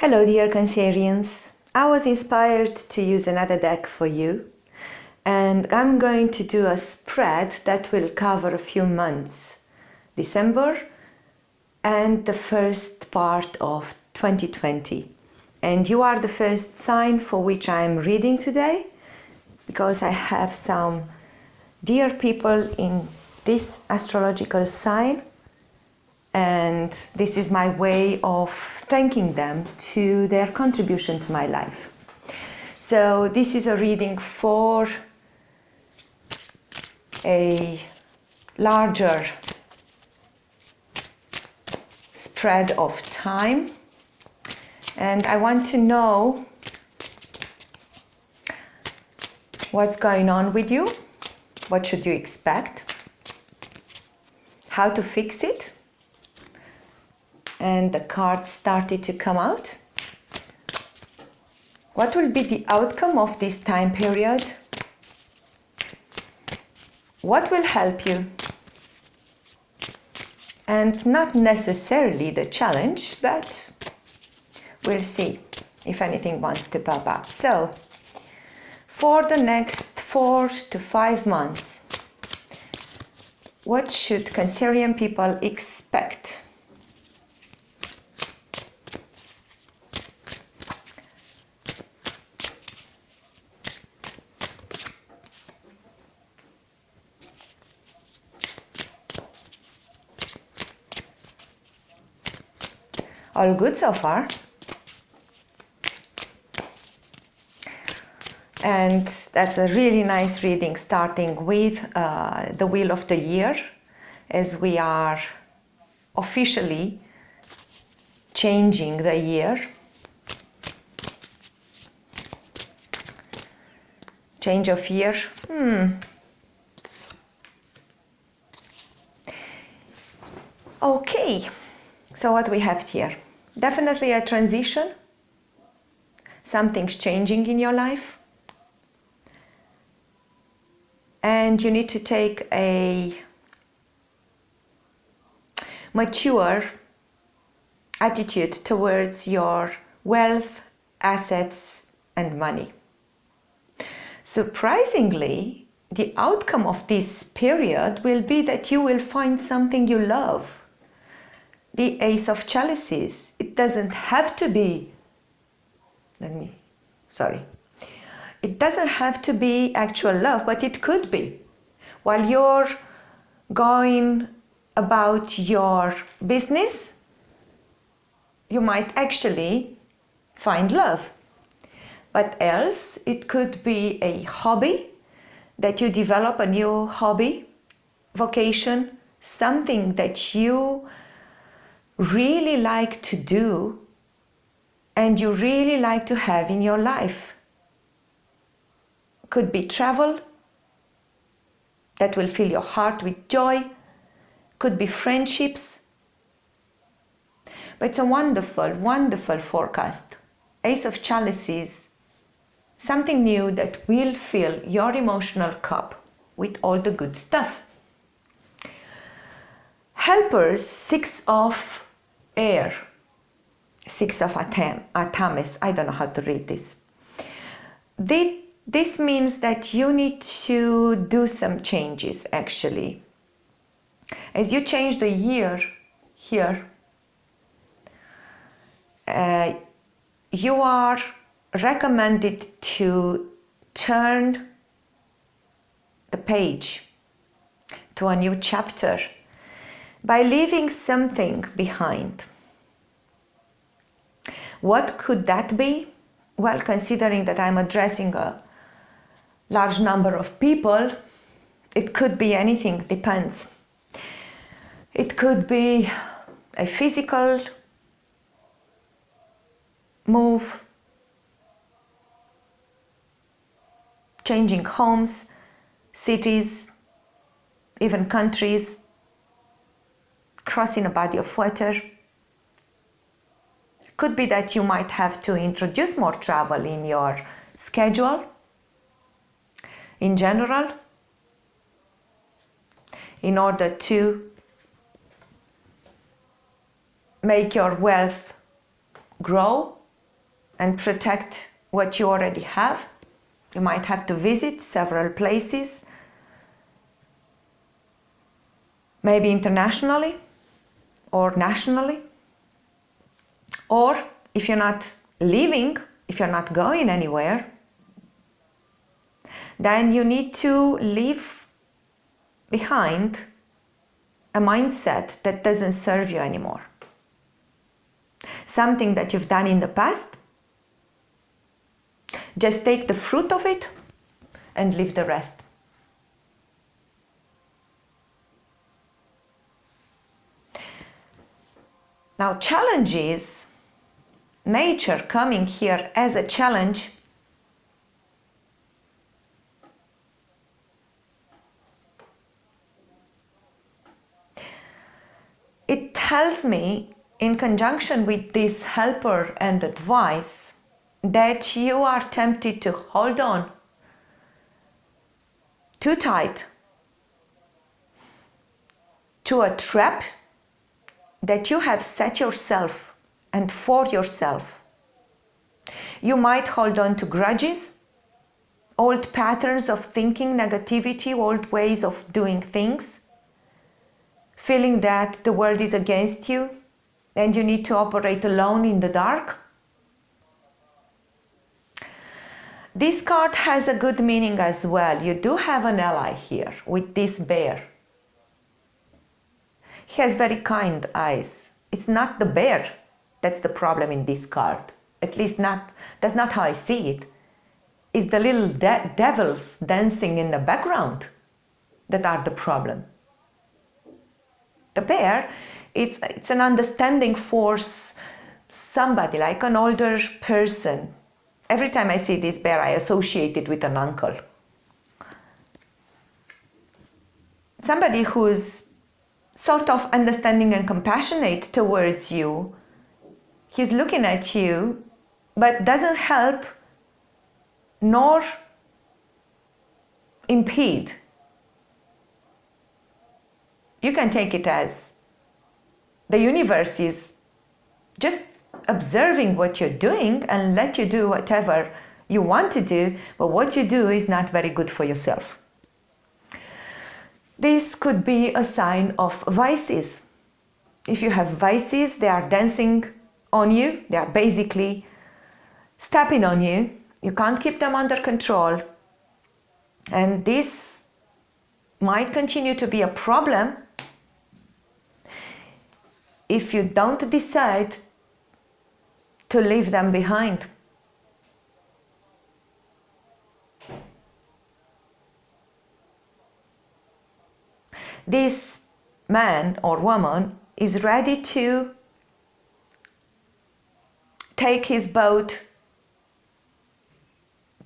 Hello dear Cancerians, I was inspired to use another deck for you, and I'm going to do a spread that will cover a few months, December and the first part of 2020. And you are the first sign for which I'm reading today, because I have some dear people in this astrological sign, and this is my way of thanking them to their contribution to my life. So this is a reading for a larger spread of time, and I want to know what's going on with you, what should you expect, how to fix it. And the cards started to come out. What will be the outcome of this time period? What will help you? And not necessarily the challenge, but we'll see if anything wants to pop up. So, for the next 4 to 5 months, what should Cancerian people expect? All good so far. And that's a really nice reading, starting with the Wheel of the Year, as we are officially changing the year. Change of year. Okay, so what we have here? Definitely a transition. Something's changing in your life. And you need to take a mature attitude towards your wealth, assets, and money. Surprisingly, the outcome of this period will be that you will find something you love. The Ace of Chalices. It doesn't have to be, it doesn't have to be actual love, but it could be. While you're going about your business, you might actually find love. But else, it could be a hobby, that you develop a new hobby, vocation, something that you really like to do and you really like to have in your life. Could be travel that will fill your heart with joy, could be friendships. But it's a wonderful, wonderful forecast. Ace of Chalices, something new that will fill your emotional cup with all the good stuff. Helpers, 6 of air, 6 of Atamis, I don't know how to read this. This means that you need to do some changes, actually. As you change the year here, you are recommended to turn the page to a new chapter by leaving something behind. What could that be? Well, considering that I'm addressing a large number of people, it could be anything, depends. It could be a physical move, changing homes, cities, even countries, crossing a body of water. Could be that you might have to introduce more travel in your schedule in general in order to make your wealth grow and protect what you already have. You might have to visit several places, maybe internationally or nationally. Or if you're not leaving, if you're not going anywhere, then you need to leave behind a mindset that doesn't serve you anymore. Something that you've done in the past, just take the fruit of it and leave the rest. Now, challenges, nature coming here as a challenge, it tells me, in conjunction with this helper and advice, that you are tempted to hold on too tight to a trap that you have set yourself and for yourself. You might hold on to grudges, old patterns of thinking, negativity, old ways of doing things, feeling that the world is against you and you need to operate alone in the dark. This card has a good meaning as well. You do have an ally here with this bear. He has very kind eyes. It's not the bear that's the problem in this card. At least that's not how I see it. It's the little devils dancing in the background that are the problem. The bear, it's an understanding force, somebody like an older person. Every time I see this bear, I associate it with an uncle. Somebody who's sort of understanding and compassionate towards you. He's looking at you, but doesn't help nor impede. You can take it as the universe is just observing what you're doing and let you do whatever you want to do, but what you do is not very good for yourself. This could be a sign of vices. If you have vices, they are dancing on you, they are basically stepping on you. You can't keep them under control. And this might continue to be a problem if you don't decide to leave them behind. This man or woman is ready to take his boat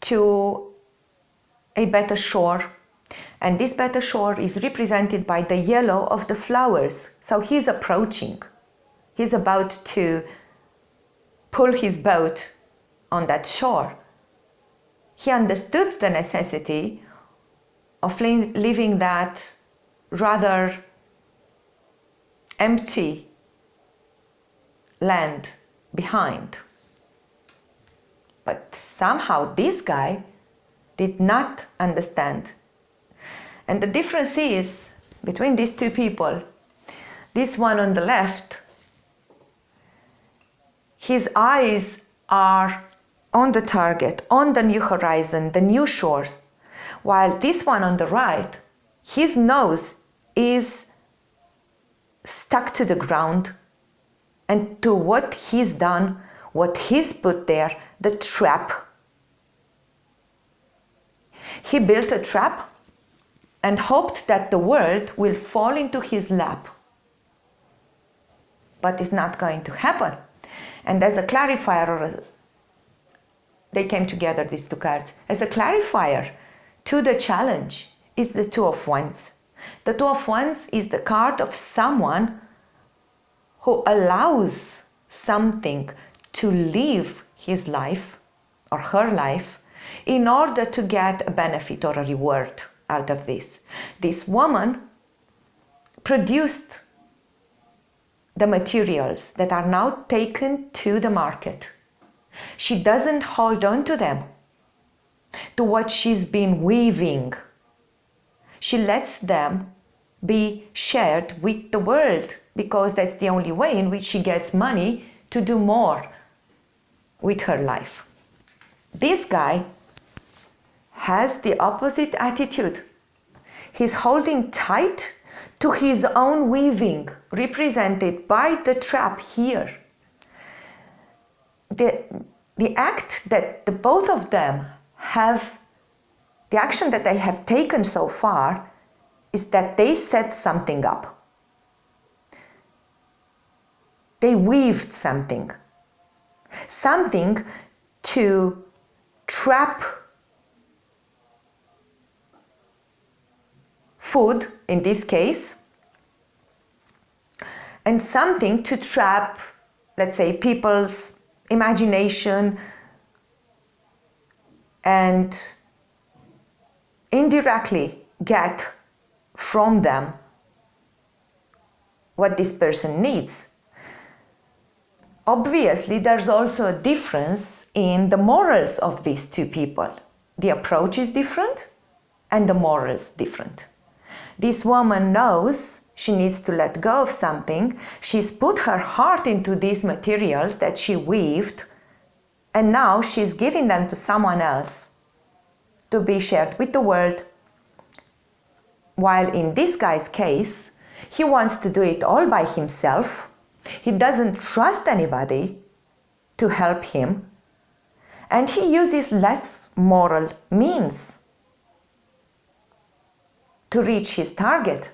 to a better shore, and this better shore is represented by the yellow of the flowers. So he's approaching. He's about to pull his boat on that shore. He understood the necessity of leaving that rather empty land behind. But somehow this guy did not understand. And the difference is between these two people, this one on the left, his eyes are on the target, on the new horizon, the new shores, while this one on the right, his nose is stuck to the ground and to what he's done, what he's put there, the trap. He built a trap and hoped that the world will fall into his lap. But it's not going to happen. And as a clarifier, they came together, these two cards. As a clarifier to the challenge is the Two of Wands. The Two of Wands is the card of someone who allows something to leave his life or her life in order to get a benefit or a reward out of this. This woman produced the materials that are now taken to the market. She doesn't hold on to them, to what she's been weaving. She lets them be shared with the world, because that's the only way in which she gets money to do more with her life. This guy has the opposite attitude. He's holding tight to his own weaving, represented by the trap here. The act that the both of them have, the action that they have taken so far, is that they set something up. They weaved something to trap food, in this case, and something to trap, let's say, people's imagination, and indirectly get from them what this person needs. Obviously, there's also a difference in the morals of these two people. The approach is different and the morals different. This woman knows she needs to let go of something. She's put her heart into these materials that she weaved, and now she's giving them to someone else to be shared with the world. While in this guy's case, he wants to do it all by himself. He doesn't trust anybody to help him, and he uses less moral means to reach his target.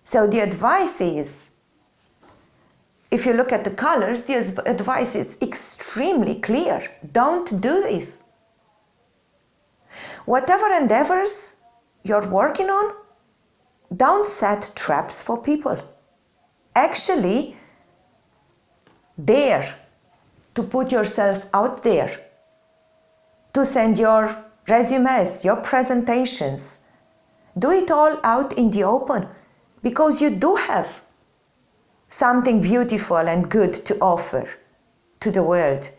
So the advice is, if you look at the colors, the advice is extremely clear. Don't do this. Whatever endeavors you're working on, don't set traps for people. Actually, dare to put yourself out there, to send your resumes, your presentations. Do it all out in the open, because you do have something beautiful and good to offer to the world.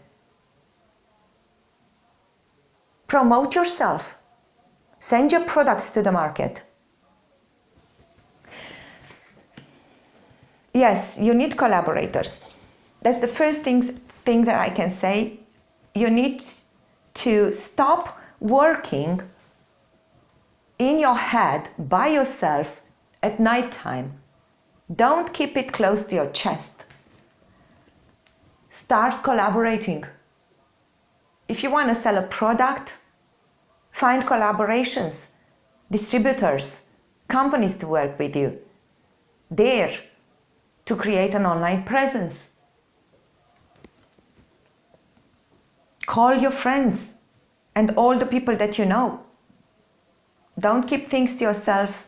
Promote yourself. Send your products to the market. Yes, you need collaborators. That's the first thing that I can say. You need to stop working in your head by yourself at night time. Don't keep it close to your chest. Start collaborating. If you want to sell a product, find collaborations, distributors, companies to work with you. Dare to create an online presence. Call your friends and all the people that you know. Don't keep things to yourself.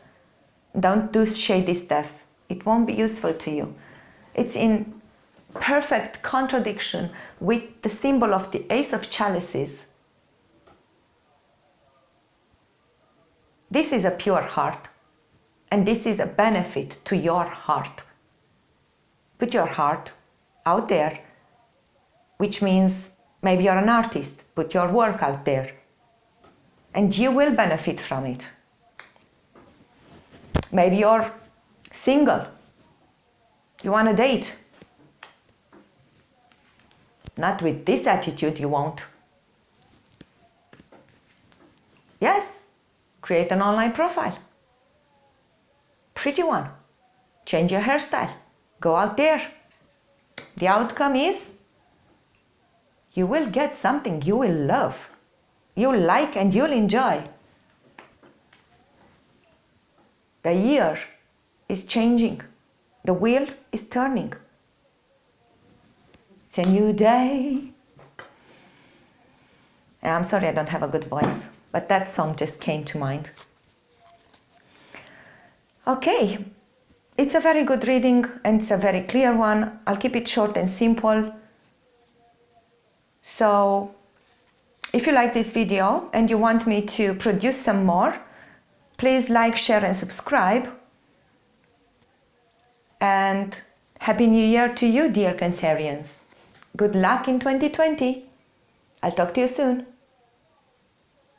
Don't do shady stuff. It won't be useful to you. It's in perfect contradiction with the symbol of the Ace of Chalices. This is a pure heart, and this is a benefit to your heart. Put your heart out there, which means maybe you're an artist. Put your work out there, and you will benefit from it. Maybe you're single. You want to date. Not with this attitude, you won't. Yes, create an online profile. Pretty one. Change your hairstyle. Go out there. The outcome is you will get something you will love, you'll like, and you'll enjoy. The year is changing. The wheel is turning. It's a new day. And I'm sorry I don't have a good voice, but that song just came to mind. Okay, it's a very good reading and it's a very clear one. I'll keep it short and simple. So, if you like this video and you want me to produce some more, please like, share and subscribe. And Happy New Year to you, dear Cancerians. Good luck in 2020. I'll talk to you soon.